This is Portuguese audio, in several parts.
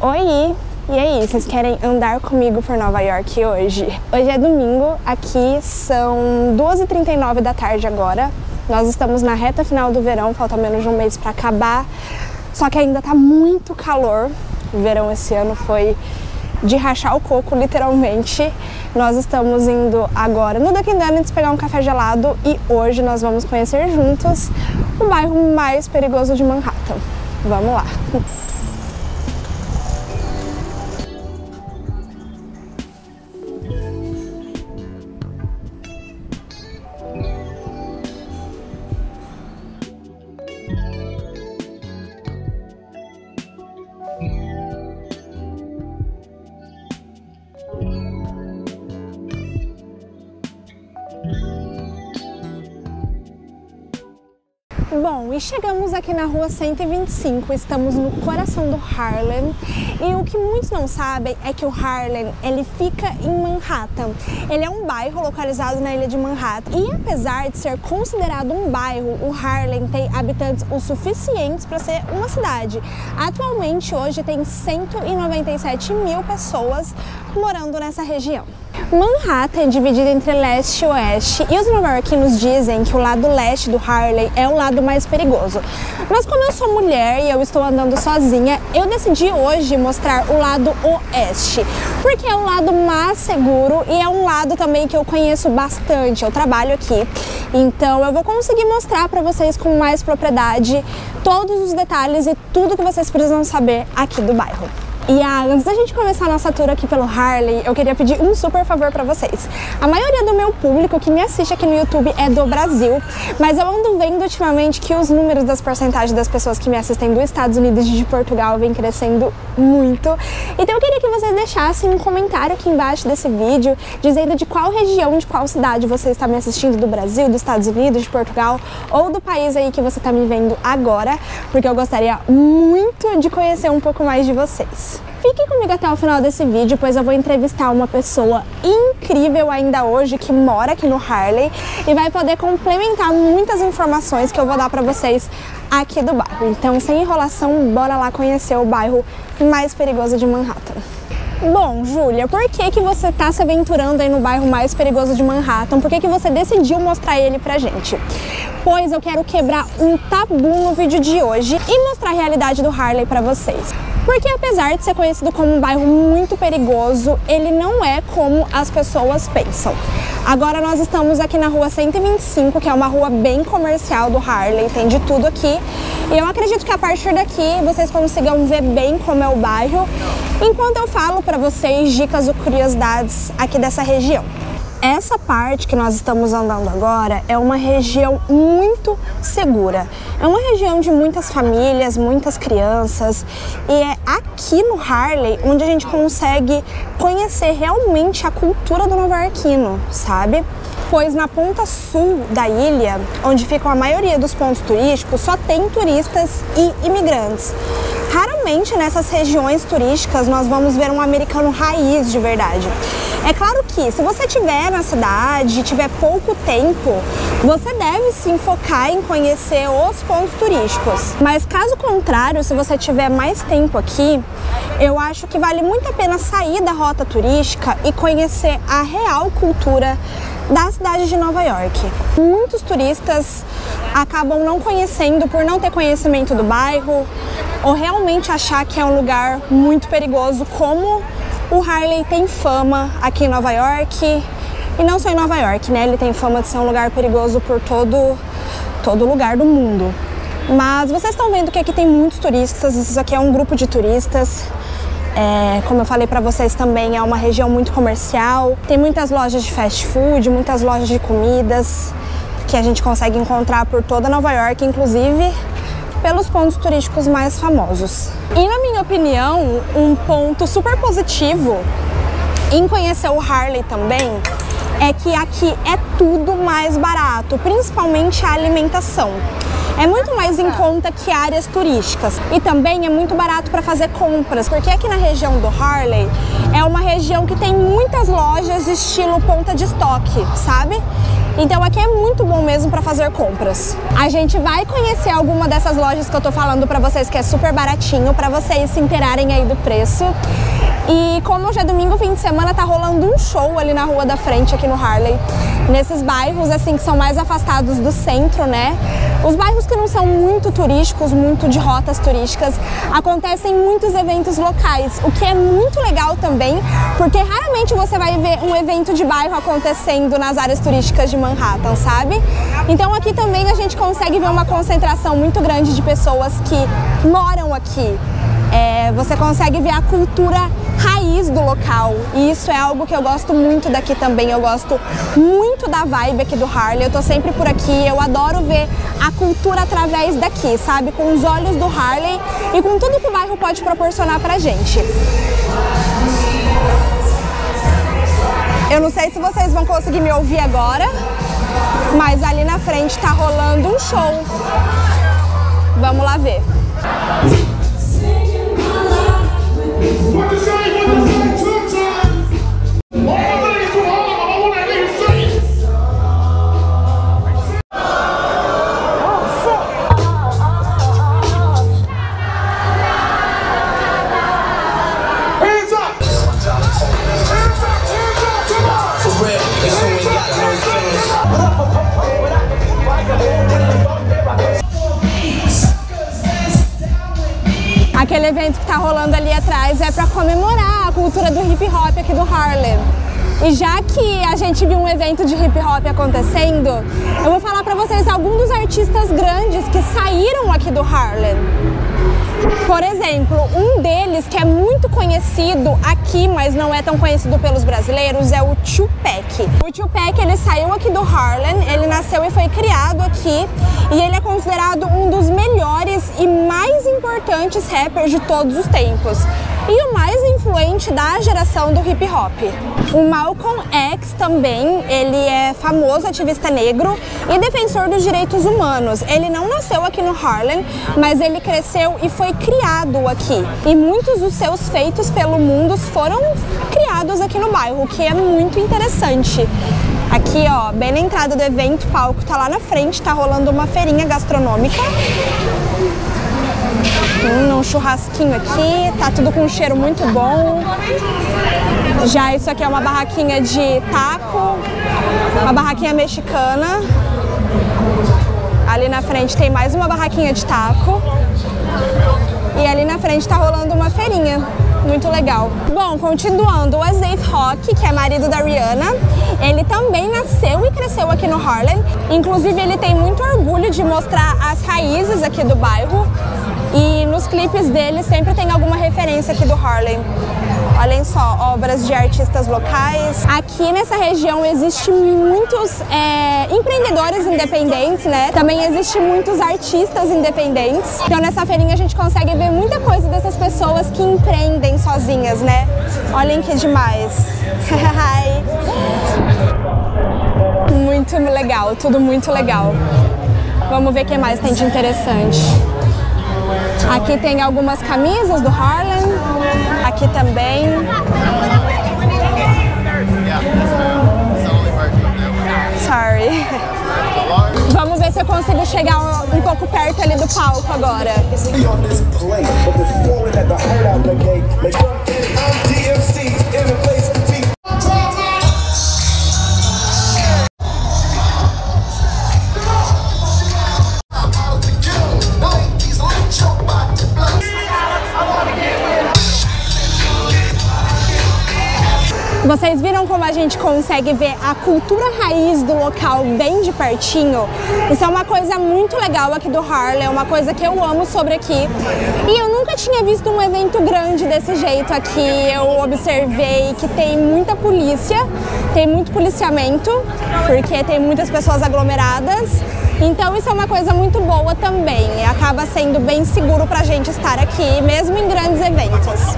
Oi! E aí, vocês querem andar comigo por Nova York hoje? Hoje é domingo, aqui são 2h39 da tarde agora. Nós estamos na reta final do verão, falta menos de um mês para acabar. Só que ainda tá muito calor. O verão esse ano foi de rachar o coco, literalmente. Nós estamos indo agora no Dunkin' Donuts pegar um café gelado e hoje nós vamos conhecer juntos o bairro mais perigoso de Manhattan. Vamos lá! Bom, e chegamos aqui na rua 125, estamos no coração do Harlem e o que muitos não sabem é que o Harlem, ele fica em Manhattan. Ele é um bairro localizado na ilha de Manhattan e apesar de ser considerado um bairro, o Harlem tem habitantes o suficientes para ser uma cidade. Atualmente, hoje tem 197 mil pessoas morando nessa região. Manhattan é dividida entre leste e oeste e os nova-iorquinos dizem que o lado leste do Harlem é o lado mais perigoso. Mas como eu sou mulher e eu estou andando sozinha, eu decidi hoje mostrar o lado oeste, porque é o lado mais seguro e é um lado também que eu conheço bastante, eu trabalho aqui. Então eu vou conseguir mostrar para vocês com mais propriedade todos os detalhes e tudo que vocês precisam saber aqui do bairro. E antes da gente começar a nossa tour aqui pelo Harlem, eu queria pedir um super favor pra vocês. A maioria do meu público que me assiste aqui no YouTube é do Brasil, mas eu ando vendo ultimamente que os números das porcentagens das pessoas que me assistem dos Estados Unidos e de Portugal vem crescendo muito. Então eu queria que vocês deixassem um comentário aqui embaixo desse vídeo, dizendo de qual região, de qual cidade você está me assistindo do Brasil, dos Estados Unidos, de Portugal ou do país aí que você está me vendo agora, porque eu gostaria muito de conhecer um pouco mais de vocês. Fique comigo até o final desse vídeo, pois eu vou entrevistar uma pessoa incrível ainda hoje que mora aqui no Harlem e vai poder complementar muitas informações que eu vou dar pra vocês aqui do bairro. Então, sem enrolação, bora lá conhecer o bairro mais perigoso de Manhattan. Bom, Júlia, por que você tá se aventurando aí no bairro mais perigoso de Manhattan? Por que você decidiu mostrar ele pra gente? Pois eu quero quebrar um tabu no vídeo de hoje e mostrar a realidade do Harlem pra vocês. Porque apesar de ser conhecido como um bairro muito perigoso, ele não é como as pessoas pensam. Agora nós estamos aqui na rua 125, que é uma rua bem comercial do Harlem, tem de tudo aqui. E eu acredito que a partir daqui vocês consigam ver bem como é o bairro, enquanto eu falo para vocês dicas ou curiosidades aqui dessa região. Essa parte que nós estamos andando agora é uma região muito segura. É uma região de muitas famílias, muitas crianças e é aqui no Harlem onde a gente consegue conhecer realmente a cultura do nova-iorquino, sabe? Pois na ponta sul da ilha, onde ficam a maioria dos pontos turísticos, só tem turistas e imigrantes. Raramente nessas regiões turísticas nós vamos ver um americano raiz de verdade. É claro que se você estiver na cidade, tiver pouco tempo, você deve sim focar em conhecer os pontos turísticos. Mas caso contrário, se você tiver mais tempo aqui, eu acho que vale muito a pena sair da rota turística e conhecer a real cultura da cidade de Nova York. Muitos turistas acabam não conhecendo por não ter conhecimento do bairro ou realmente achar que é um lugar muito perigoso, como o Harlem tem fama aqui em Nova York, e não só em Nova York, né? Ele tem fama de ser um lugar perigoso por todo lugar do mundo. Mas vocês estão vendo que aqui tem muitos turistas, isso aqui é um grupo de turistas. Como eu falei pra vocês também, é uma região muito comercial, tem muitas lojas de fast food, muitas lojas de comidas que a gente consegue encontrar por toda Nova York, inclusive pelos pontos turísticos mais famosos. E na minha opinião, um ponto super positivo em conhecer o Harlem também é que aqui é tudo mais barato, principalmente a alimentação. é muito mais em conta que áreas turísticas. E também é muito barato para fazer compras, porque aqui na região do Harley é uma região que tem muitas lojas estilo ponta de estoque, sabe? Então aqui é muito bom mesmo para fazer compras. A gente vai conhecer alguma dessas lojas que eu tô falando para vocês, que é super baratinho, para vocês se inteirarem aí do preço. E como hoje é domingo, fim de semana, tá rolando um show ali na rua da frente, aqui no Harley. Nesses bairros, assim, que são mais afastados do centro, né? Os bairros que não são muito turísticos, muito de rotas turísticas, acontecem muitos eventos locais, o que é muito legal também, porque raramente você vai ver um evento de bairro acontecendo nas áreas turísticas de Manhattan, sabe? Então aqui também a gente consegue ver uma concentração muito grande de pessoas que moram aqui. Você consegue ver a cultura raiz do local, e isso é algo que eu gosto muito daqui também. Eu gosto muito da vibe aqui do Harley, eu tô sempre por aqui, eu adoro ver a cultura através daqui, sabe? Com os olhos do Harley e com tudo que o bairro pode proporcionar pra gente. Eu não sei se vocês vão conseguir me ouvir agora, mas ali na frente tá rolando um show. Vamos lá ver. Aquele evento que tá rolando ali atrás é para comemorar a cultura do hip hop aqui do Harlem. E já que a gente viu um evento de hip hop acontecendo, eu vou falar para vocês alguns dos artistas grandes que saíram aqui do Harlem. Por exemplo, um deles que é muito conhecido aqui, mas não é tão conhecido pelos brasileiros, é o Tupac. O Tupac, ele saiu aqui do Harlem, ele nasceu e foi criado aqui, e ele é considerado um dos melhores e mais importantes rappers de todos os tempos. E o mais influente da geração do hip hop. O Malcolm X também, ele é famoso ativista negro e defensor dos direitos humanos. Ele não nasceu aqui no Harlem, mas ele cresceu e foi criado aqui. E muitos dos seus feitos pelo mundo foram criados aqui no bairro, o que é muito interessante. Aqui, ó, bem na entrada do evento, o palco tá lá na frente, tá rolando uma feirinha gastronômica. Um churrasquinho aqui, tá tudo com um cheiro muito bom. Já isso aqui é uma barraquinha de taco, uma barraquinha mexicana. Ali na frente tem mais uma barraquinha de taco. E ali na frente tá rolando uma feirinha. Muito legal. Bom, continuando, o Asaph Rocky, que é marido da Rihanna, ele também nasceu e cresceu aqui no Harlem. Inclusive, ele tem muito orgulho de mostrar as raízes aqui do bairro. E nos clipes dele sempre tem alguma referência aqui do Harlem. Olhem só, obras de artistas locais. Aqui nessa região existem muitos empreendedores independentes, né? Também existem muitos artistas independentes. Então nessa feirinha a gente consegue ver muita coisa dessas pessoas que empreendem sozinhas, né? Olhem que demais. Muito legal, tudo muito legal. Vamos ver o que mais tem de interessante. Aqui tem algumas camisas do Harlem, aqui também. Sorry. Vamos ver se eu consigo chegar um pouco perto ali do palco agora. Vocês viram como a gente consegue ver a cultura raiz do local bem de pertinho? Isso é uma coisa muito legal aqui do Harlem, é uma coisa que eu amo sobre aqui. E eu nunca tinha visto um evento grande desse jeito aqui. Eu observei que tem muita polícia, tem muito policiamento, porque tem muitas pessoas aglomeradas. Então isso é uma coisa muito boa também. Acaba sendo bem seguro pra gente estar aqui, mesmo em grandes eventos.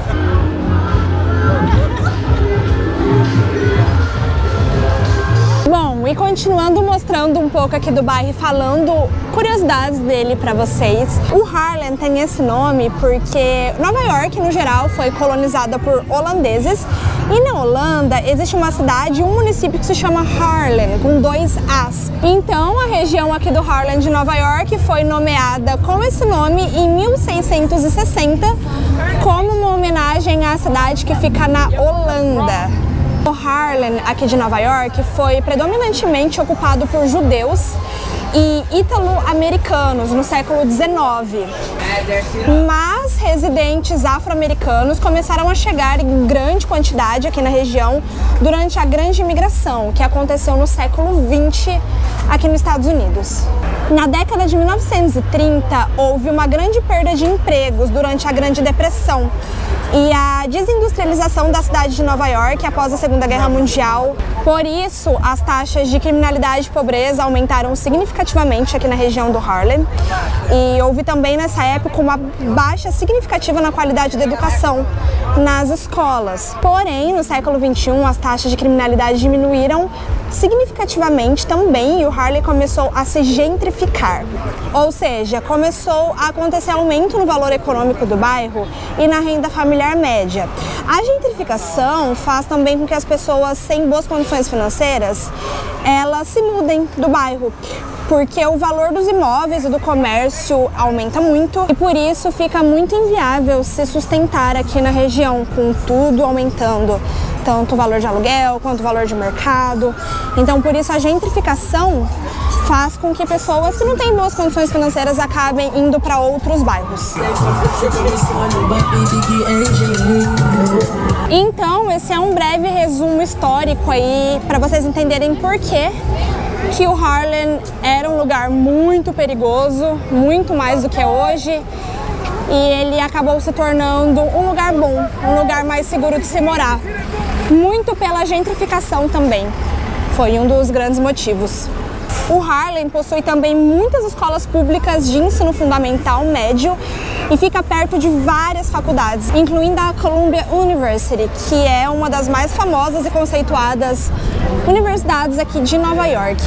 Bom, e continuando mostrando mostrando um pouco aqui do bairro e falando curiosidades dele para vocês. O Harlem tem esse nome porque Nova York, no geral, foi colonizada por holandeses e na Holanda existe uma cidade, um município que se chama Harlem, com 2 As. Então a região aqui do Harlem de Nova York foi nomeada com esse nome em 1660 como uma homenagem à cidade que fica na Holanda. O Harlem aqui de Nova York foi predominantemente ocupado por judeus e ítalo-americanos no século XIX, mas residentes afro-americanos começaram a chegar em grande quantidade aqui na região durante a Grande Imigração, que aconteceu no século XX aqui nos Estados Unidos. Na década de 1930, houve uma grande perda de empregos durante a Grande Depressão e a desindustrialização da cidade de Nova York após a Segunda Guerra Mundial. Por isso, as taxas de criminalidade e pobreza aumentaram significativamente aqui na região do Harlem e houve também nessa época uma baixa significativa na qualidade da educação nas escolas. Porém, no século XXI, as taxas de criminalidade diminuíram significativamente também e o Harlem começou a se gentrificar. Ou seja, começou a acontecer aumento no valor econômico do bairro e na renda familiar média. A gentrificação faz também com que as pessoas sem boas condições financeiras, elas se mudem do bairro, porque o valor dos imóveis e do comércio aumenta muito e por isso fica muito inviável se sustentar aqui na região, com tudo aumentando, tanto o valor de aluguel quanto o valor de mercado. Então por isso a gentrificação faz com que pessoas que não têm boas condições financeiras acabem indo para outros bairros. Então esse é um breve resumo histórico aí para vocês entenderem por que o Harlem era um lugar muito perigoso, muito mais do que é hoje, e ele acabou se tornando um lugar bom, um lugar mais seguro de se morar, muito pela gentrificação também, foi um dos grandes motivos. O Harlem possui também muitas escolas públicas de ensino fundamental médio e fica perto de várias faculdades, incluindo a Columbia University, que é uma das mais famosas e conceituadas universidades aqui de Nova York.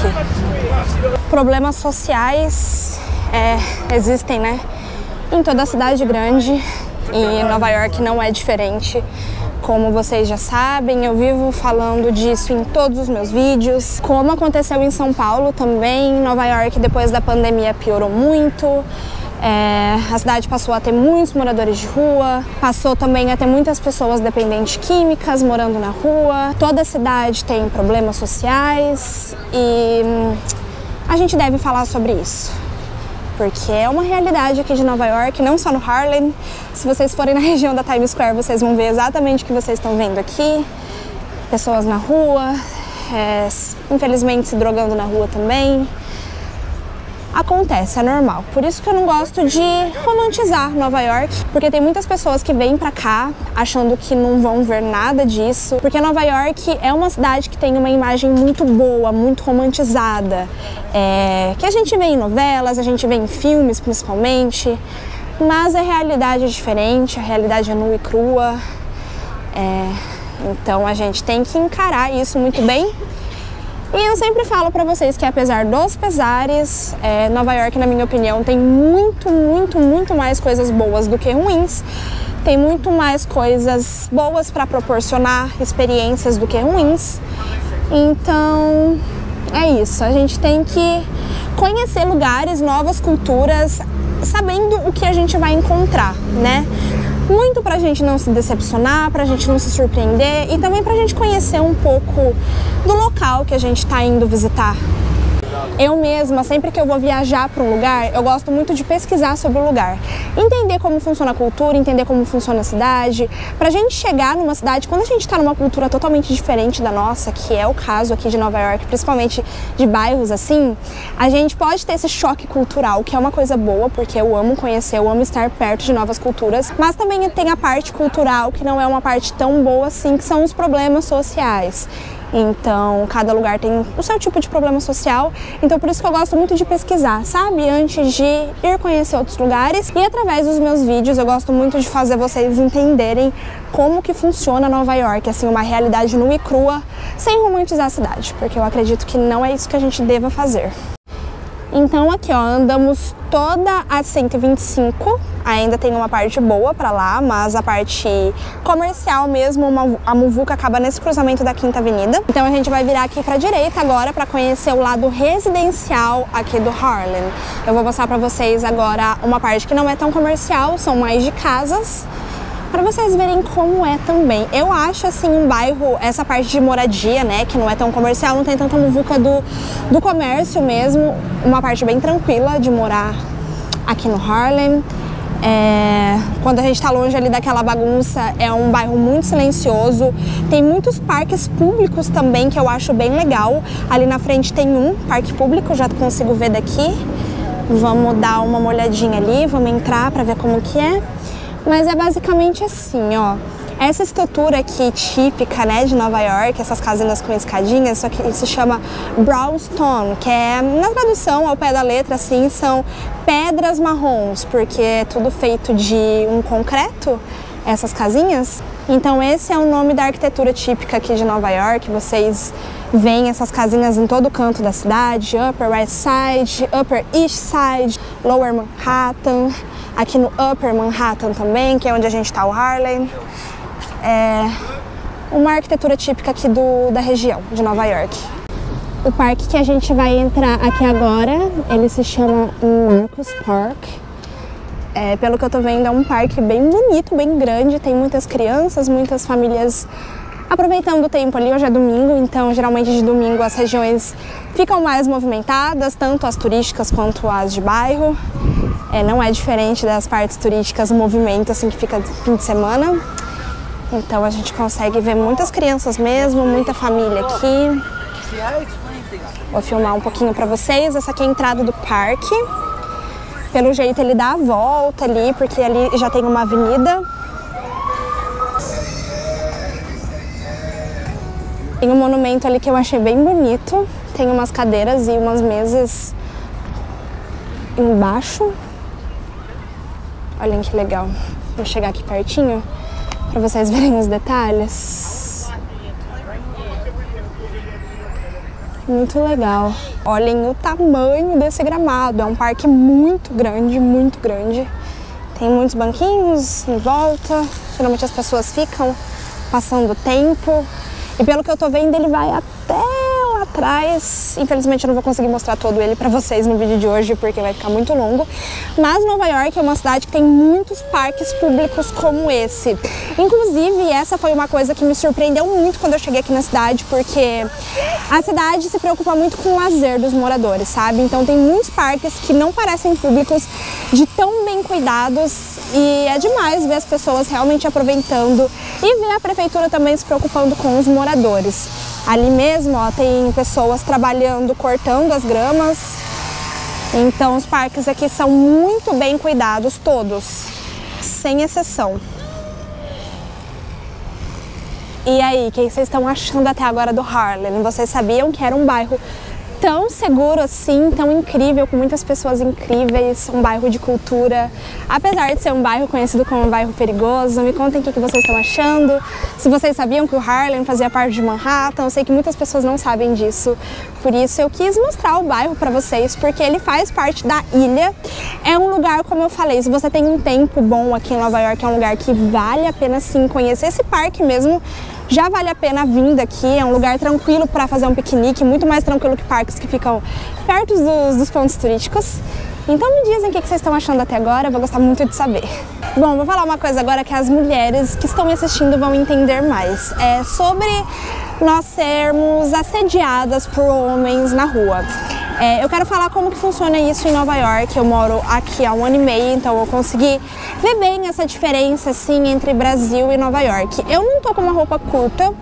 Problemas sociais existem, né, em toda a cidade grande e Nova York não é diferente. Como vocês já sabem, eu vivo falando disso em todos os meus vídeos. Como aconteceu em São Paulo também, Nova York depois da pandemia piorou muito. A cidade passou a ter muitos moradores de rua, passou também a ter muitas pessoas dependentes químicas morando na rua. Toda a cidade tem problemas sociais e a gente deve falar sobre isso, porque é uma realidade aqui de Nova York, não só no Harlem. Se vocês forem na região da Times Square, vocês vão ver exatamente o que vocês estão vendo aqui. Pessoas na rua, infelizmente se drogando na rua também. Acontece, é normal. Por isso que eu não gosto de romantizar Nova York, porque tem muitas pessoas que vêm pra cá achando que não vão ver nada disso, porque Nova York é uma cidade que tem uma imagem muito boa, muito romantizada, que a gente vê em novelas, a gente vê em filmes principalmente, mas a realidade é diferente, a realidade é nua e crua, então a gente tem que encarar isso muito bem. E eu sempre falo pra vocês que apesar dos pesares, Nova York, na minha opinião, tem muito mais coisas boas do que ruins. Tem muito mais coisas boas pra proporcionar experiências do que ruins. Então, é isso. A gente tem que conhecer lugares, novas culturas, sabendo o que a gente vai encontrar, né? Muito pra gente não se decepcionar, pra gente não se surpreender e também pra gente conhecer um pouco do local que a gente tá indo visitar. Eu mesma, sempre que eu vou viajar para um lugar, eu gosto muito de pesquisar sobre o lugar. Entender como funciona a cultura, entender como funciona a cidade. Pra gente chegar numa cidade, quando a gente tá numa cultura totalmente diferente da nossa, que é o caso aqui de Nova York, principalmente de bairros assim, a gente pode ter esse choque cultural, que é uma coisa boa, porque eu amo conhecer, eu amo estar perto de novas culturas, mas também tem a parte cultural, que não é uma parte tão boa assim, que são os problemas sociais. Então, cada lugar tem o seu tipo de problema social, então por isso que eu gosto muito de pesquisar, sabe? Antes de ir conhecer outros lugares, e através dos meus vídeos eu gosto muito de fazer vocês entenderem como que funciona Nova York, assim, uma realidade nua e crua, sem romantizar a cidade, porque eu acredito que não é isso que a gente deva fazer. Então aqui, ó, andamos toda a 125, ainda tem uma parte boa pra lá, mas a parte comercial mesmo, a muvuca acaba nesse cruzamento da Quinta Avenida. Então a gente vai virar aqui pra direita agora pra conhecer o lado residencial aqui do Harlem. Eu vou mostrar pra vocês agora uma parte que não é tão comercial, são mais de casas, para vocês verem como é também. Eu acho assim um bairro, essa parte de moradia, né, que não é tão comercial, não tem tanta muvuca do comércio mesmo, uma parte bem tranquila de morar aqui no Harlem. Quando a gente tá longe ali daquela bagunça, é um bairro muito silencioso, tem muitos parques públicos também que eu acho bem legal. Ali na frente tem um parque público, já consigo ver daqui. Vamos dar uma olhadinha ali, vamos entrar para ver como que é. Mas é basicamente assim, ó, essa estrutura aqui típica, né, de Nova York, essas casinhas com escadinhas, isso aqui se chama brownstone, que é, na tradução, ao pé da letra, assim, são pedras marrons, porque é tudo feito de um concreto, essas casinhas. Então esse é o nome da arquitetura típica aqui de Nova York, vocês veem essas casinhas em todo canto da cidade, Upper West Side, Upper East Side, Lower Manhattan, aqui no Upper Manhattan também, que é onde a gente está, o Harlem. É uma arquitetura típica aqui da região de Nova York. O parque que a gente vai entrar aqui agora, ele se chama Marcus Park. Pelo que eu tô vendo, é um parque bem bonito, bem grande, tem muitas crianças, muitas famílias aproveitando o tempo ali. Hoje é domingo, então geralmente de domingo as regiões ficam mais movimentadas, tanto as turísticas quanto as de bairro. Não é diferente das partes turísticas, o movimento assim que fica fim de semana. Então a gente consegue ver muitas crianças mesmo, muita família aqui. Vou filmar um pouquinho para vocês. Essa aqui é a entrada do parque. Pelo jeito ele dá a volta ali, porque ali já tem uma avenida. Tem um monumento ali que eu achei bem bonito. Tem umas cadeiras e umas mesas embaixo. Olhem que legal. Vou chegar aqui pertinho para vocês verem os detalhes. Muito legal. Olhem o tamanho desse gramado. É um parque muito grande, muito grande. Tem muitos banquinhos em volta. Geralmente as pessoas ficam passando tempo. E pelo que eu tô vendo, ele vai até lá atrás. Infelizmente eu não vou conseguir mostrar todo ele pra vocês no vídeo de hoje, porque vai ficar muito longo. Mas Nova York é uma cidade que tem muitos parques públicos como esse. Inclusive, essa foi uma coisa que me surpreendeu muito quando eu cheguei aqui na cidade, porque a cidade se preocupa muito com o lazer dos moradores, sabe? Então tem muitos parques que não parecem públicos, de tão bem cuidados, e é demais ver as pessoas realmente aproveitando e ver a prefeitura também se preocupando com os moradores. Ali mesmo, ó, tem pessoas trabalhando, cortando as gramas. Então os parques aqui são muito bem cuidados, todos, sem exceção. E aí, o que vocês estão achando até agora do Harlem? Vocês sabiam que era um bairro tão seguro assim, tão incrível, com muitas pessoas incríveis, um bairro de cultura, apesar de ser um bairro conhecido como um bairro perigoso? Me contem o que vocês estão achando, se vocês sabiam que o Harlem fazia parte de Manhattan. Eu sei que muitas pessoas não sabem disso, por isso eu quis mostrar o bairro para vocês, porque ele faz parte da ilha. É um lugar, como eu falei, se você tem um tempo bom aqui em Nova York, é um lugar que vale a pena sim conhecer. Esse parque mesmo já vale a pena vir daqui, é um lugar tranquilo para fazer um piquenique, muito mais tranquilo que parques que ficam perto dos pontos turísticos. Então me dizem o que vocês estão achando até agora, eu vou gostar muito de saber. Bom, vou falar uma coisa agora que as mulheres que estão me assistindo vão entender mais. É sobre nós sermos assediadas por homens na rua. Eu quero falar como que funciona isso em Nova York. Eu moro aqui há 1 ano e meio, então eu consegui ver bem essa diferença assim entre Brasil e Nova York. Eu não tô com uma roupa curta,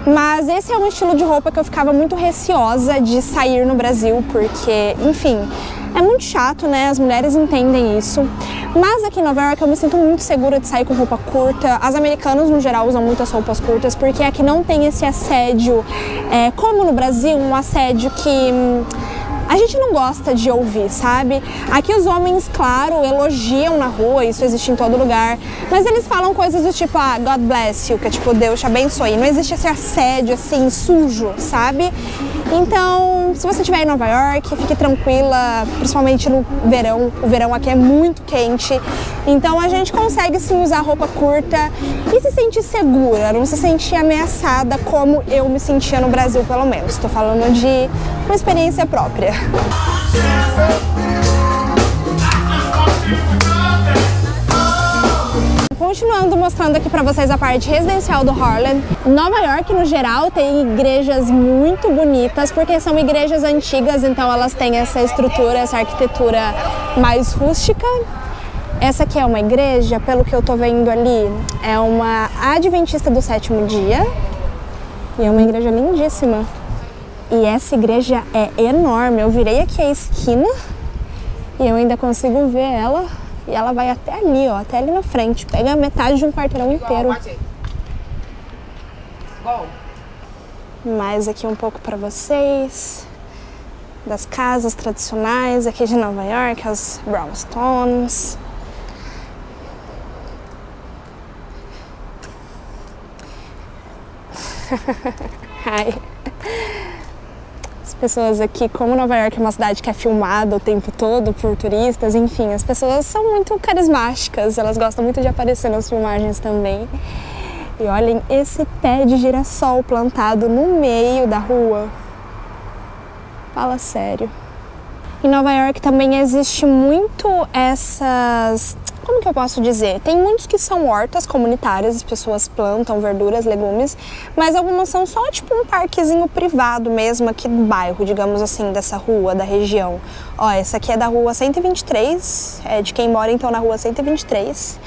mas esse é um estilo de roupa que eu ficava muito receosa de sair no Brasil, porque, enfim, é muito chato, né? As mulheres entendem isso. Mas aqui em Nova York eu me sinto muito segura de sair com roupa curta. As americanas, no geral, usam muitas roupas curtas, porque aqui não tem esse assédio, como no Brasil, um assédio que a gente não gosta de ouvir, sabe? Aqui os homens, claro, elogiam na rua, isso existe em todo lugar, mas eles falam coisas do tipo, ah, God bless you, que é tipo, Deus te abençoe. Não existe esse assédio, assim, sujo, sabe? Então, se você estiver em Nova York, fique tranquila, principalmente no verão. O verão aqui é muito quente, então a gente consegue sim usar roupa curta e se sentir segura, não se sentir ameaçada como eu me sentia no Brasil, pelo menos. Estou falando de uma experiência própria. Continuando mostrando aqui pra vocês a parte residencial do Harlem. Nova York, no geral, tem igrejas muito bonitas, porque são igrejas antigas, então elas têm essa estrutura, essa arquitetura mais rústica. Essa aqui é uma igreja, pelo que eu tô vendo ali, é uma adventista do sétimo dia. E é uma igreja lindíssima. E essa igreja é enorme. Eu virei aqui a esquina e eu ainda consigo ver ela. E ela vai até ali, ó, até ali na frente. Pega metade de um quarteirão inteiro. Mais aqui um pouco para vocês das casas tradicionais aqui de Nova York, as brownstones. Ai. As pessoas aqui, como Nova York é uma cidade que é filmada o tempo todo por turistas, enfim, as pessoas são muito carismáticas, elas gostam muito de aparecer nas filmagens também. E olhem esse pé de girassol plantado no meio da rua. Fala sério. Em Nova York também existe muito essas... Como que eu posso dizer? Tem muitos que são hortas comunitárias, as pessoas plantam verduras, legumes, mas algumas são só tipo um parquezinho privado mesmo aqui do bairro, digamos assim, dessa rua, da região. Ó, essa aqui é da rua 123, é de quem mora então na rua 123.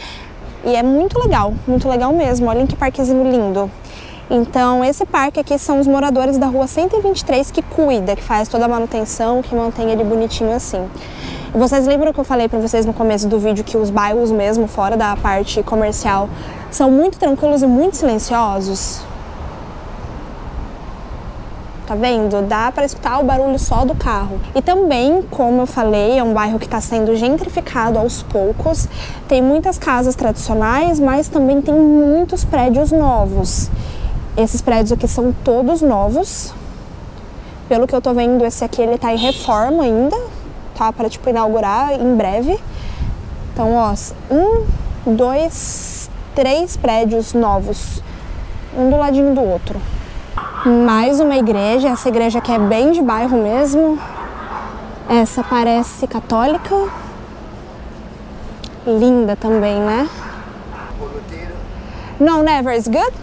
E é muito legal mesmo, olhem que parquezinho lindo. Então esse parque aqui são os moradores da rua 123 que cuida, que faz toda a manutenção, que mantém ele bonitinho assim. Vocês lembram que eu falei pra vocês no começo do vídeo que os bairros mesmo, fora da parte comercial, são muito tranquilos e muito silenciosos? Tá vendo? Dá pra escutar o barulho só do carro. E também, como eu falei, é um bairro que tá sendo gentrificado aos poucos. Tem muitas casas tradicionais, mas também tem muitos prédios novos. Esses prédios aqui são todos novos. Pelo que eu tô vendo, esse aqui ele tá em reforma ainda. Tá para tipo inaugurar em breve. Então, ó, 1, 2, 3 prédios novos, um do ladinho do outro. Mais uma igreja, essa igreja aqui é bem de bairro mesmo. Essa parece católica. Linda também, né? No, never. It's good?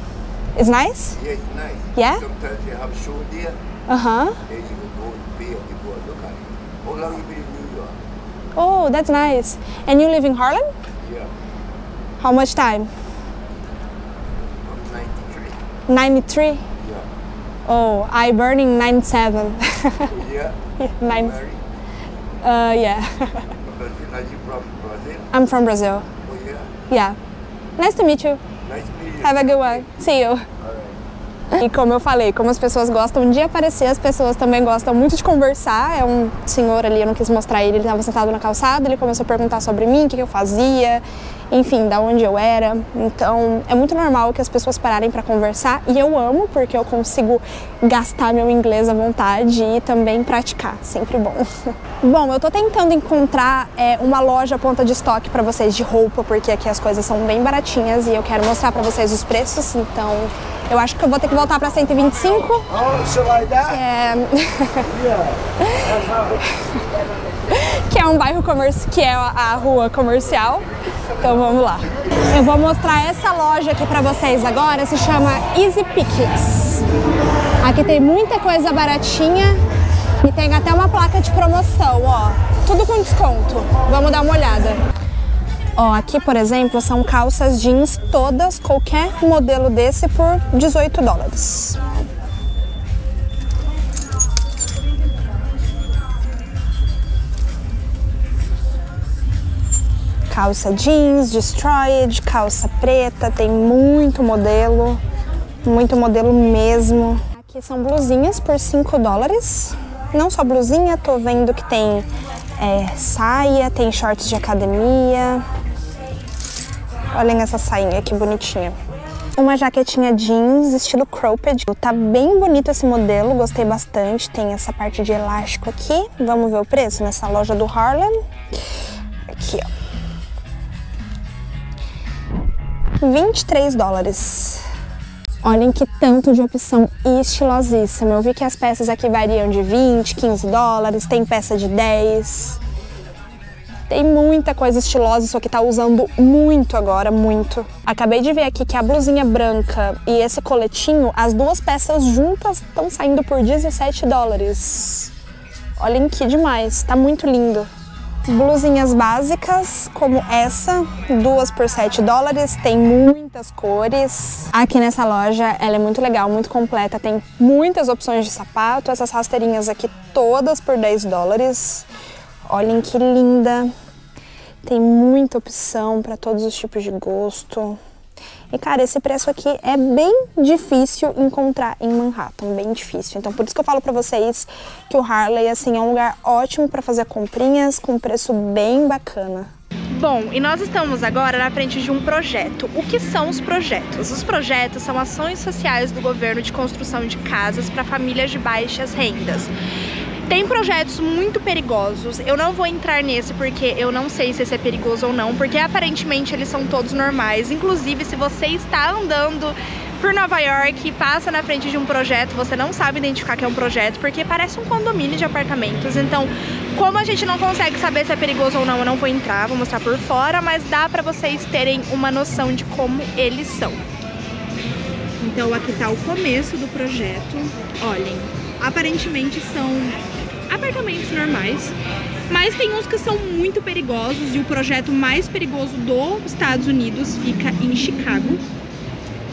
It's nice? Yeah, it's nice. Yeah? Sometimes they have show there. Uh-huh. Then you can go and pay and people look at it. How long you been in New York? Oh, that's nice. And you live in Harlem? Yeah. How much time? I'm 93. 93? Yeah. Oh, I born in 97. Yeah? Yeah, nine. Married? Yeah. Brazil? Are you from Brazil? I'm from Brazil. Oh, yeah. Yeah. Nice to meet you. Nice meeting you. Have a good one. See you. E como eu falei, como as pessoas gostam de aparecer, as pessoas também gostam muito de conversar. É um senhor ali, eu não quis mostrar ele estava sentado na calçada, ele começou a perguntar sobre mim, o que eu fazia, enfim, da onde eu era. Então, é muito normal que as pessoas pararem para conversar e eu amo, porque eu consigo gastar meu inglês à vontade e também praticar, sempre bom. Bom, eu tô tentando encontrar uma loja ponta de estoque para vocês de roupa, porque aqui as coisas são bem baratinhas e eu quero mostrar para vocês os preços, então eu acho que eu vou ter que voltar para 125. Que é um bairro comercial, que é a rua comercial. Então vamos lá. Eu vou mostrar essa loja aqui pra vocês agora, se chama Easy Pickings. Aqui tem muita coisa baratinha e tem até uma placa de promoção, ó. Tudo com desconto. Vamos dar uma olhada. Ó, aqui, por exemplo, são calças jeans todas, qualquer modelo desse por $18. Calça jeans, destroyed, calça preta, tem muito modelo mesmo. Aqui são blusinhas por $5. não só blusinha, tô vendo que tem saia, tem shorts de academia. Olhem essa sainha que bonitinha. Uma jaquetinha jeans, estilo cropped. Tá bem bonito esse modelo, gostei bastante. Tem essa parte de elástico aqui. Vamos ver o preço nessa loja do Harlem. Aqui, ó. $23. Olhem que tanto de opção estilosíssima. Eu vi que as peças aqui variam de 20, 15 dólares, tem peça de 10. Tem muita coisa estilosa, isso aqui tá usando muito agora, muito. Acabei de ver aqui que a blusinha branca e esse coletinho, as duas peças juntas estão saindo por 17 dólares. Olhem que demais, tá muito lindo. Blusinhas básicas, como essa, 2 por 7 dólares, tem muitas cores. Aqui nessa loja, ela é muito legal, muito completa, tem muitas opções de sapato. Essas rasteirinhas aqui todas por 10 dólares. Olhem que linda, tem muita opção para todos os tipos de gosto. E cara, esse preço aqui é bem difícil encontrar em Manhattan, bem difícil. Então por isso que eu falo para vocês que o Harley assim, é um lugar ótimo para fazer comprinhas com preço bem bacana. Bom, e nós estamos agora na frente de um projeto. O que são os projetos? Os projetos são ações sociais do governo de construção de casas para famílias de baixas rendas. Tem projetos muito perigosos, eu não vou entrar nesse porque eu não sei se esse é perigoso ou não, porque aparentemente eles são todos normais. Inclusive, se você está andando por Nova York e passa na frente de um projeto, você não sabe identificar que é um projeto, porque parece um condomínio de apartamentos. Então, como a gente não consegue saber se é perigoso ou não, eu não vou entrar, vou mostrar por fora, mas dá pra vocês terem uma noção de como eles são. Então, aqui tá o começo do projeto. Olhem, aparentemente são apartamentos normais, mas tem uns que são muito perigosos, e o projeto mais perigoso dos Estados Unidos fica em Chicago.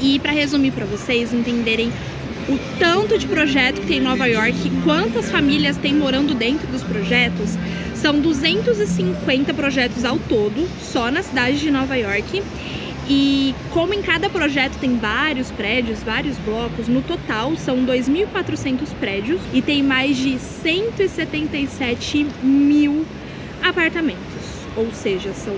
E para resumir para vocês entenderem o tanto de projeto que tem em Nova York e quantas famílias tem morando dentro dos projetos, são 250 projetos ao todo, só na cidade de Nova York. E como em cada projeto tem vários prédios, vários blocos, no total são 2.400 prédios e tem mais de 177 mil apartamentos. Ou seja, são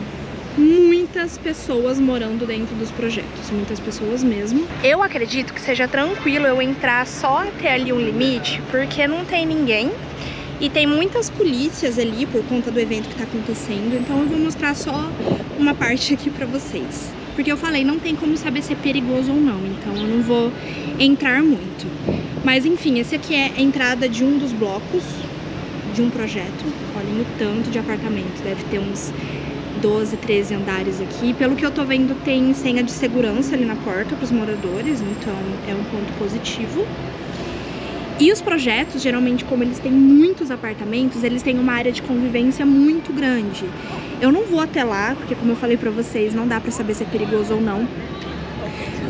muitas pessoas morando dentro dos projetos, muitas pessoas mesmo. Eu acredito que seja tranquilo eu entrar só até ali um limite, porque não tem ninguém. E tem muitas polícias ali por conta do evento que tá acontecendo, então eu vou mostrar só uma parte aqui pra vocês. Porque eu falei, não tem como saber se é perigoso ou não, então eu não vou entrar muito. Mas enfim, esse aqui é a entrada de um dos blocos de um projeto. Olhem o tanto de apartamento, deve ter uns 12, 13 andares aqui. Pelo que eu tô vendo, tem senha de segurança ali na porta para os moradores, então é um ponto positivo. E os projetos, geralmente, como eles têm muitos apartamentos, eles têm uma área de convivência muito grande. Eu não vou até lá, porque como eu falei pra vocês, não dá pra saber se é perigoso ou não.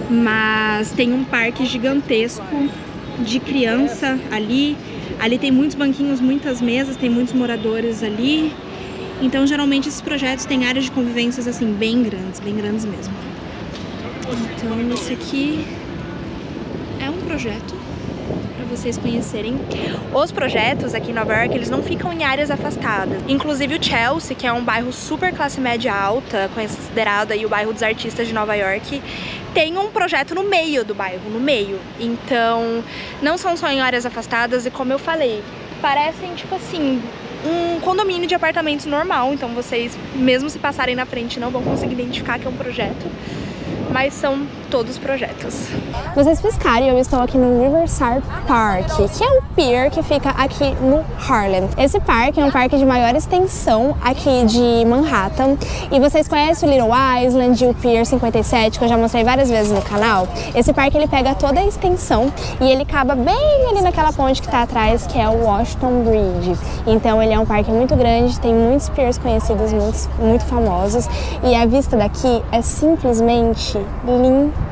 Mas tem um parque gigantesco de criança ali. Ali tem muitos banquinhos, muitas mesas, tem muitos moradores ali. Então, geralmente, esses projetos têm áreas de convivências, assim, bem grandes mesmo. Então, esse aqui é um projeto para vocês conhecerem. Os projetos aqui em Nova York, eles não ficam em áreas afastadas. Inclusive o Chelsea, que é um bairro super classe média alta, considerado aí o bairro dos artistas de Nova York, tem um projeto no meio do bairro, no meio. Então, não são só em áreas afastadas, e como eu falei, parecem tipo assim, um condomínio de apartamentos normal. Então vocês, mesmo se passarem na frente, não vão conseguir identificar que é um projeto, mas são todos projetos. Vocês piscarem, eu estou aqui no Riverside Park, que é um pier que fica aqui no Harlem. Esse parque é um parque de maior extensão aqui de Manhattan. E vocês conhecem o Little Island, o Pier 57, que eu já mostrei várias vezes no canal? Esse parque ele pega toda a extensão e ele acaba bem ali naquela ponte que está atrás, que é o Washington Bridge. Então ele é um parque muito grande, tem muitos piers conhecidos, muito famosos. E a vista daqui é simplesmente lindíssima.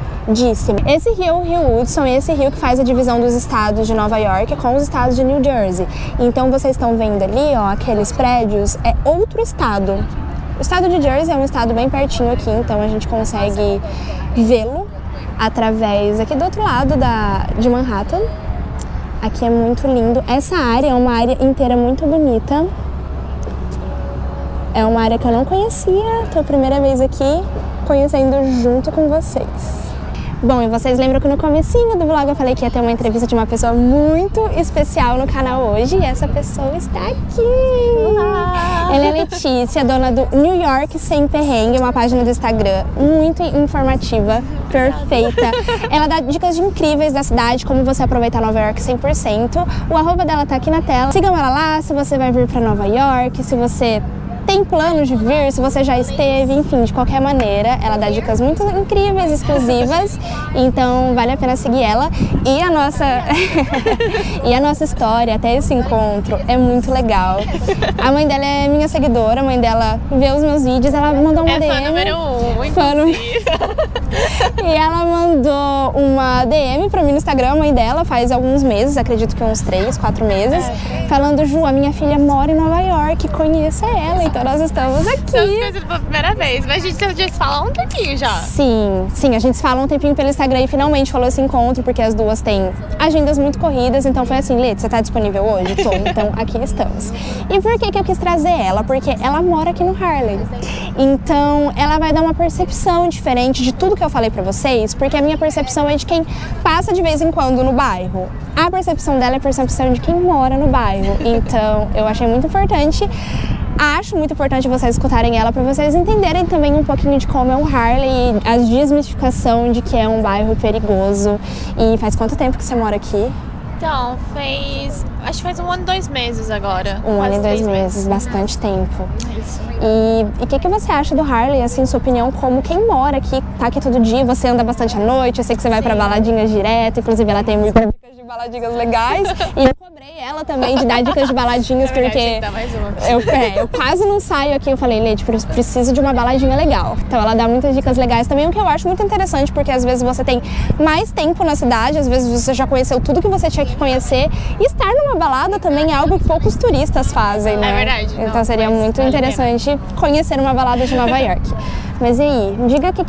Esse rio, o Rio Hudson, é esse rio que faz a divisão dos estados de Nova York com os estados de New Jersey. Então vocês estão vendo ali, ó, aqueles prédios, é outro estado. O estado de Jersey é um estado bem pertinho aqui, então a gente consegue vê-lo através aqui do outro lado de Manhattan. Aqui é muito lindo. Essa área é uma área inteira muito bonita. É uma área que eu não conhecia, tô a primeira vez aqui conhecendo junto com vocês. Bom, e vocês lembram que no comecinho do vlog eu falei que ia ter uma entrevista de uma pessoa muito especial no canal hoje, e essa pessoa está aqui! Olá. Ela é Letícia, dona do New York Sem Perrengue, uma página do Instagram muito informativa, perfeita. Ela dá dicas incríveis da cidade, como você aproveitar Nova York 100%. O arroba dela tá aqui na tela. Sigam ela lá se você vai vir para Nova York, se você tem planos de vir, se você já esteve, enfim, de qualquer maneira, ela dá dicas muito incríveis, exclusivas, então vale a pena seguir ela. E a nossa e a nossa história até esse encontro é muito legal. A mãe dela é minha seguidora, a mãe dela vê os meus vídeos, ela mandou uma DM. Fã número 1, fã E ela mandou uma DM pra mim no Instagram, a mãe dela, faz alguns meses, acredito que uns 3, 4 meses, falando: Ju, a minha filha mora em Nova York, conheça ela. Então nós estamos aqui. Estamos conhecendo pela primeira vez, mas a gente já se fala há um tempinho já. Sim, a gente se fala um tempinho pelo Instagram e finalmente falou esse encontro, porque as duas têm agendas muito corridas, então foi assim: Lê, você tá disponível hoje? Tô, então aqui estamos. E por que eu quis trazer ela? Porque ela mora aqui no Harlem, então ela vai dar uma percepção diferente de tudo que eu falei pra vocês, porque a minha percepção é de quem passa de vez em quando no bairro. A percepção dela é a percepção de quem mora no bairro, então eu achei muito importante. Acho muito importante vocês escutarem ela para vocês entenderem também um pouquinho de como é o Harlem, a desmistificação de que é um bairro perigoso. E faz quanto tempo que você mora aqui? Então, acho que faz 1 ano e 2 meses agora. 1 ano e 2 meses, bastante tempo. Isso. E o que você acha do Harlem, assim, sua opinião como quem mora aqui, tá aqui todo dia, você anda bastante à noite, eu sei que você vai para baladinhas direto, inclusive ela tem muitas dicas de baladinhas legais, e eu cobrei ela também de dar dicas de baladinhas, porque mais uma. Eu quase não saio aqui, eu falei: Leite, preciso de uma baladinha legal. Então ela dá muitas dicas legais também, o que eu acho muito interessante, porque às vezes você tem mais tempo na cidade, às vezes você já conheceu tudo que você tinha que conhecer, e estar numa balada também é algo que poucos turistas fazem, né? É verdade. Então seria muito interessante conhecer uma balada de Nova York. Mas e aí, diga o que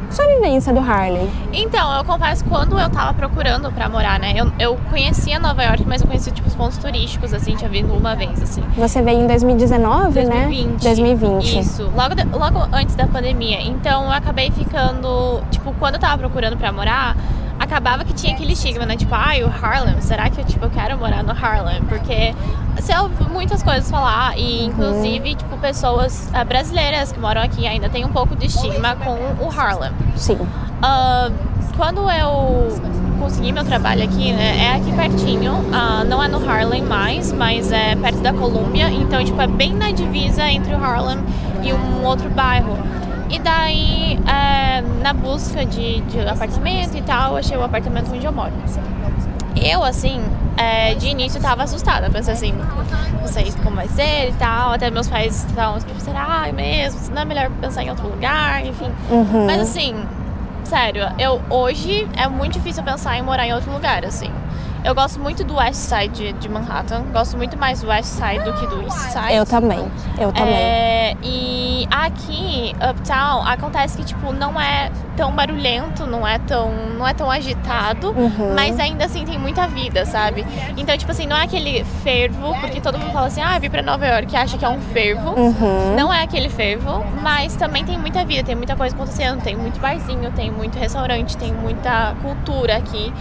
sua vivência do Harlem. Então, eu confesso, quando eu tava procurando pra morar, né, eu conhecia Nova York, mas eu conhecia, tipo, os pontos turísticos, assim, tinha vindo uma vez, assim. Você veio em 2019, né? 2020. Isso, logo antes da pandemia. Então, eu acabei ficando, tipo, quando eu tava procurando pra morar, acabava que tinha aquele estigma, né, tipo, o Harlem, será que eu quero morar no Harlem? Porque você ouve muitas coisas falar, e inclusive, tipo, pessoas brasileiras que moram aqui ainda tem um pouco de estigma com o Harlem. Sim. Quando eu consegui meu trabalho aqui, né, é aqui pertinho, não é no Harlem mais, mas é perto da Columbia, então, tipo, é bem na divisa entre o Harlem e um outro bairro. E daí, na busca de apartamento e tal, eu achei o apartamento onde eu moro. Eu, assim, de início tava assustada, pensei assim, não sei como vai ser e tal, até meus pais estavam tipo, será mesmo? Não é melhor pensar em outro lugar, enfim. Mas assim, sério, hoje é muito difícil pensar em morar em outro lugar, assim. Eu gosto muito do West Side de Manhattan, gosto muito mais do West Side do que do East Side. Eu também. E aqui, Uptown, acontece que, tipo, não é tão barulhento, não é tão agitado, mas ainda assim tem muita vida, sabe? Então, tipo assim, não é aquele fervo, porque todo mundo fala assim, vim pra Nova York e acha que é um fervo. Não é aquele fervo, mas também tem muita vida, tem muita coisa acontecendo, tem muito barzinho, tem muito restaurante, tem muita cultura aqui.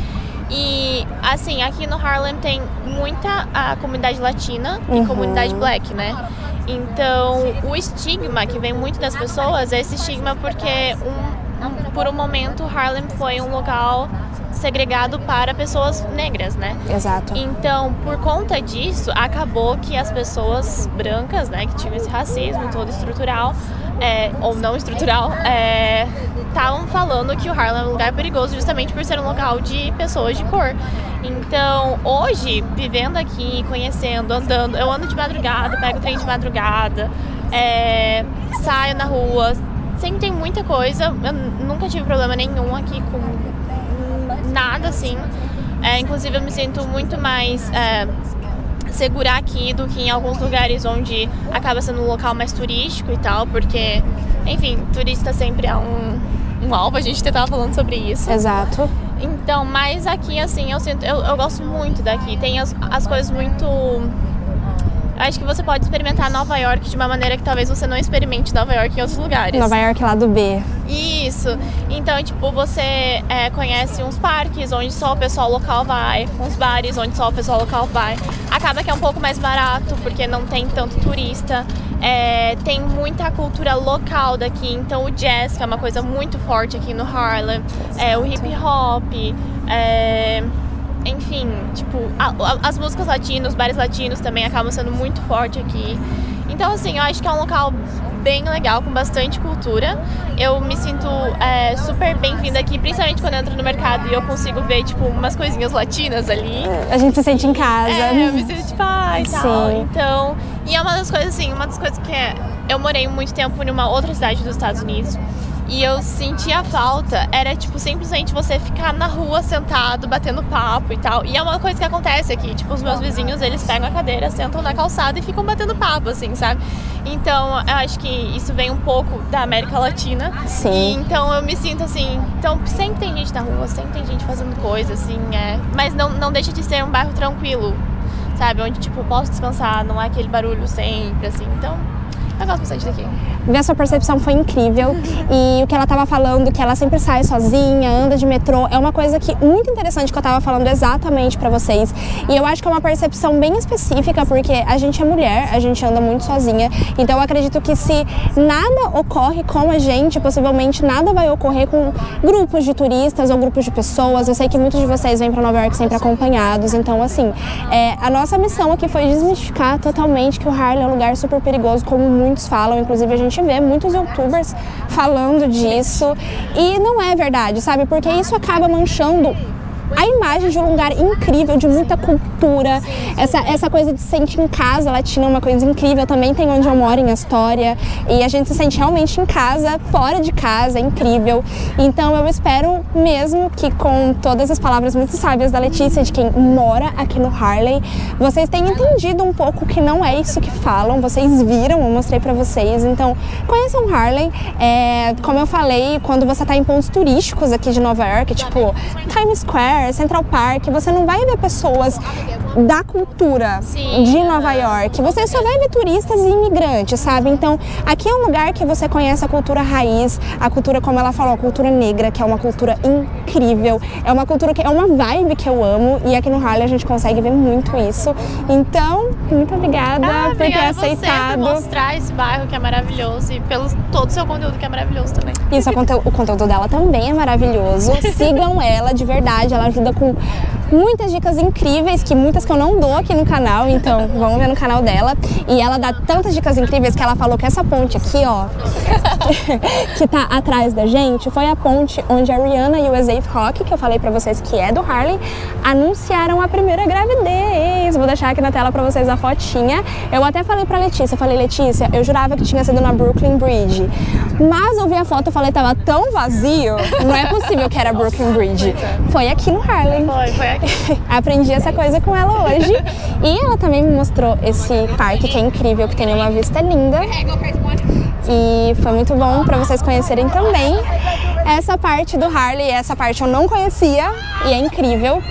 E, assim, aqui no Harlem tem muita a comunidade latina e comunidade black, né? Então, o estigma que vem muito das pessoas é esse estigma porque, por um momento, Harlem foi um local segregado para pessoas negras, né? Exato. Então, por conta disso, acabou que as pessoas brancas, né, que tinham esse racismo todo estrutural, ou não estrutural, estavam falando que o Harlem é um lugar perigoso justamente por ser um local de pessoas de cor. Então, hoje, vivendo aqui, conhecendo, andando, eu ando de madrugada, pego o trem de madrugada, saio na rua, sempre tem muita coisa, eu nunca tive problema nenhum aqui com nada, assim. Inclusive, eu me sinto muito mais segura aqui do que em alguns lugares onde acaba sendo um local mais turístico e tal, porque, enfim, turista sempre é um alvo, a gente até tava falando sobre isso. Exato. Então, mas aqui, assim, eu gosto muito daqui. Tem as coisas muito... Acho que você pode experimentar Nova York de uma maneira que talvez você não experimente Nova York em outros lugares. Nova York lá do B. Isso. Então, tipo, você conhece uns parques onde só o pessoal local vai, uns bares onde só o pessoal local vai. Acaba que é um pouco mais barato, porque não tem tanto turista. Tem muita cultura local daqui, então o jazz, que é uma coisa muito forte aqui no Harlem, o hip hop, enfim, tipo, as músicas latinas, os bares latinos também acabam sendo muito forte aqui. Então, assim, eu acho que é um local bem legal, com bastante cultura. Eu me sinto super bem-vinda aqui, principalmente quando eu entro no mercado e eu consigo ver, tipo, umas coisinhas latinas ali. A gente se sente em casa. Eu me sinto, tipo, e tal. Sim. Então, e é uma das coisas, assim, que eu morei muito tempo em uma outra cidade dos Estados Unidos. E eu sentia falta, era tipo simplesmente você ficar na rua sentado, batendo papo e tal. E é uma coisa que acontece aqui, tipo, os meus vizinhos, eles pegam a cadeira, sentam na calçada e ficam batendo papo, assim, sabe? Então, eu acho que isso vem um pouco da América Latina. Sim. E, então, eu me sinto assim, então sempre tem gente na rua, sempre tem gente fazendo coisa, assim, mas não deixa de ser um bairro tranquilo, sabe? Onde, tipo, eu posso descansar, não é aquele barulho sempre, assim, então... Eu gosto bastante daqui. A sua percepção foi incrível e o que ela estava falando, que ela sempre sai sozinha, anda de metrô, é uma coisa que muito interessante que eu estava falando exatamente para vocês. E eu acho que é uma percepção bem específica, porque a gente é mulher, a gente anda muito sozinha, então eu acredito que se nada ocorre com a gente, possivelmente nada vai ocorrer com grupos de turistas ou grupos de pessoas. Eu sei que muitos de vocês vêm para Nova York sempre acompanhados, então assim, a nossa missão aqui foi desmistificar totalmente que o Harlem é um lugar super perigoso, como muitos falam, inclusive a gente vê muitos youtubers falando disso e não é verdade, sabe? Porque isso acaba manchando a imagem de um lugar incrível, de muita cultura, essa coisa de se sentir em casa latina é uma coisa incrível, também tem onde eu moro em Astoria e a gente se sente realmente em casa, fora de casa, é incrível. Então eu espero mesmo que com todas as palavras muito sábias da Letícia, de quem mora aqui no Harlem, vocês tenham entendido um pouco que não é isso que falam, vocês viram, eu mostrei pra vocês, então conheçam Harlem, como eu falei, quando você tá em pontos turísticos aqui de Nova York, tipo Times Square, Central Park, você não vai ver pessoas da cultura de Nova York, você só vai ver turistas e imigrantes, sabe? Então, aqui é um lugar que você conhece a cultura raiz, a cultura, como ela falou, a cultura negra, que é uma cultura incrível, é uma cultura que é uma vibe que eu amo e aqui no Harlem a gente consegue ver muito isso. Então, muito obrigada por ter aceitado. Por mostrar esse bairro que é maravilhoso e pelo todo o seu conteúdo que é maravilhoso também. Isso, o conteúdo dela também é maravilhoso. Sigam ela, de verdade, ela ajuda com muitas dicas incríveis, muitas que eu não dou aqui no canal, então vamos ver no canal dela. E ela dá tantas dicas incríveis que ela falou que essa ponte aqui, ó, que tá atrás da gente, foi a ponte onde a Rihanna e o A$AP Rocky, que eu falei pra vocês que é do Harlem, anunciaram a primeira gravidez. Vou deixar aqui na tela pra vocês a fotinha. Eu até falei pra Letícia, Letícia, eu jurava que tinha sido na Brooklyn Bridge, mas eu vi a foto e falei, tava tão vazio, não é possível que era Brooklyn Bridge. Foi aqui no Harlem. Foi aqui. Aprendi essa coisa com ela hoje. E ela também me mostrou esse parque que é incrível, que tem uma vista linda. E foi muito bom para vocês conhecerem também essa parte do Harlem. Essa parte eu não conhecia e é incrível.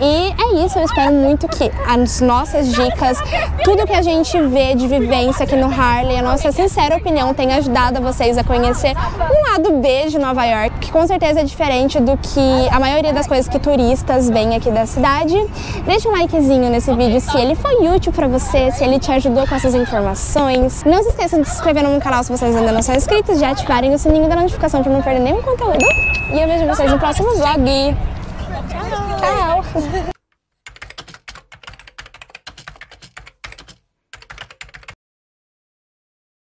E é isso, eu espero muito que as nossas dicas, tudo que a gente vê de vivência aqui no Harlem, a nossa sincera opinião tenha ajudado vocês a conhecer um lado B de Nova York, que com certeza é diferente do que a maioria das coisas que turistas veem aqui da cidade. Deixa um likezinho nesse vídeo se ele foi útil pra você, se ele te ajudou com essas informações. Não se esqueçam de se inscrever no meu canal se vocês ainda não são inscritos, de ativarem o sininho da notificação para não perder nenhum conteúdo. E eu vejo vocês no próximo vlog. Tchau!